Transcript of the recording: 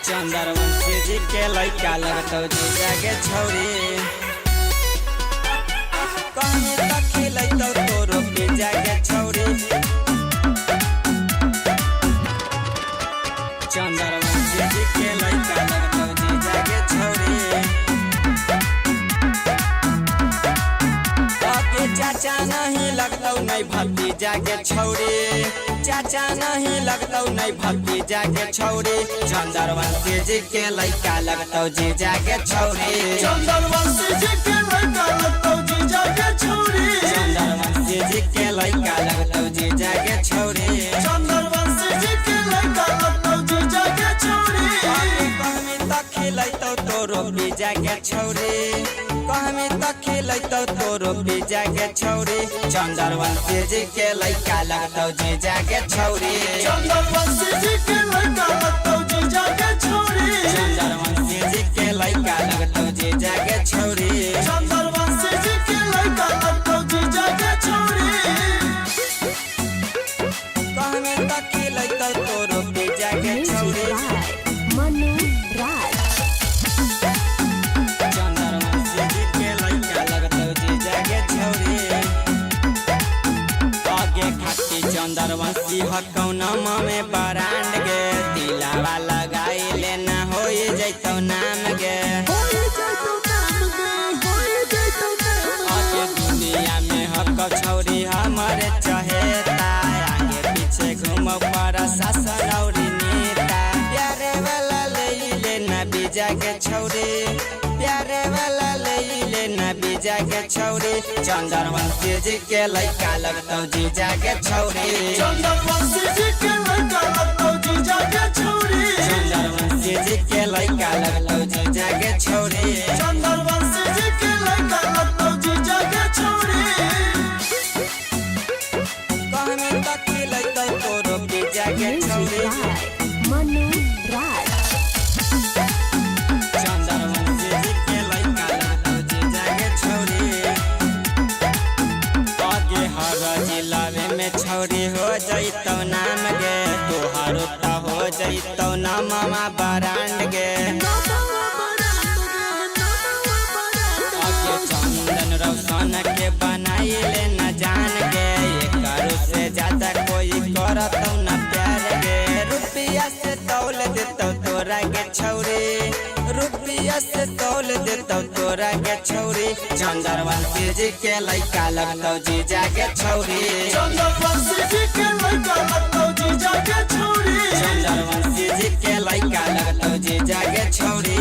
चंद्रवंशी जी के लइका लगतौ जीजा के छौरी कहीं तक खिलैतौ तोरो पिजा के छौरी चंद्रवंशी जी के लइका लगतौ जीजा के छौरी चाचा नहीं लगतौ नहीं भतीजा के छौरी चाचा नहीं लगतौ नहीं भतीजा के छौरी चंद्रवंशी जी के लइका लगतौ जीजा के छौरी चंद्रवंशी जी के लइका लगतौ जीजा के छौरी चंद्रवंशी जी के लइका लगतौ जीजा के छौरी चंद्रवंशी जी के लइका लगतौ जीजा के छौरी कहमी तक खिलैतौ तोरो पिजा के छौरी कहमी तक खिलैतौ तोरो पिजा के छौरी चंद्रवंशी जी के लइका लगतौ जीजा के छौरी चंद्रवंशी जी के लइका लगतौ जीजा के छौरी चंद्रवंशी जी के लइका लगतौ जीजा के छौरी चंद्रवंशी जी के लइका लगतौ जीजा के छौरी कहमी तक खिलैतौ तोरो पिजा के छौरी मनु राज चंद्रवंशी जी के लइका लगतौ जीजा के छौरी आगे खाती चंद्रवंशी हकौना में बरांड गे दिलावा लगाई लेना हो जैतौ नाम गे आगे दुनिया में हक छौरी हमारे चहेता आगे पीछे घूम पर शासन और नेता प्यारे वाला ले लेना बीजा के छौरी प्यारे वाला ले लेना बीजा के छौरी चंद्रवंशी जी के लइका लगतौ जीजा के छौरी चंद्रवंशी जी के लइका लगतौ जीजा के छौरी चंद्रवंशी जी के लइका लगतौ जीजा के छौरी चंद्रवंशी जी के लइका लगतौ जीजा के छौरी कहमी तक खिलैतौ तोरो पिजा के छौरी मनु राज चंद्रवंशी जी के लइका लगतौ जीजा के छौरी आगे हर जिला में छौरी हो जैतौ नाम गे तोहारो त हो जैतौ नामा बरांड गे आगे चंदन रोशन के बनाई लेना जान गे करो से ज्यादा कोई करतौ न प्यार गे रुपया से तौल देतौ तोरा के छौरी रुपया से तौल देतौ तोरा के छौरी चंद्रवंशी जी के लइका लगतौ जीजा के छौरी चंद्रवंशी जी के लइका लगतौ जीजा के छौरी चंद्रवंशी जी के लइका लगतौ जीजा के छौरी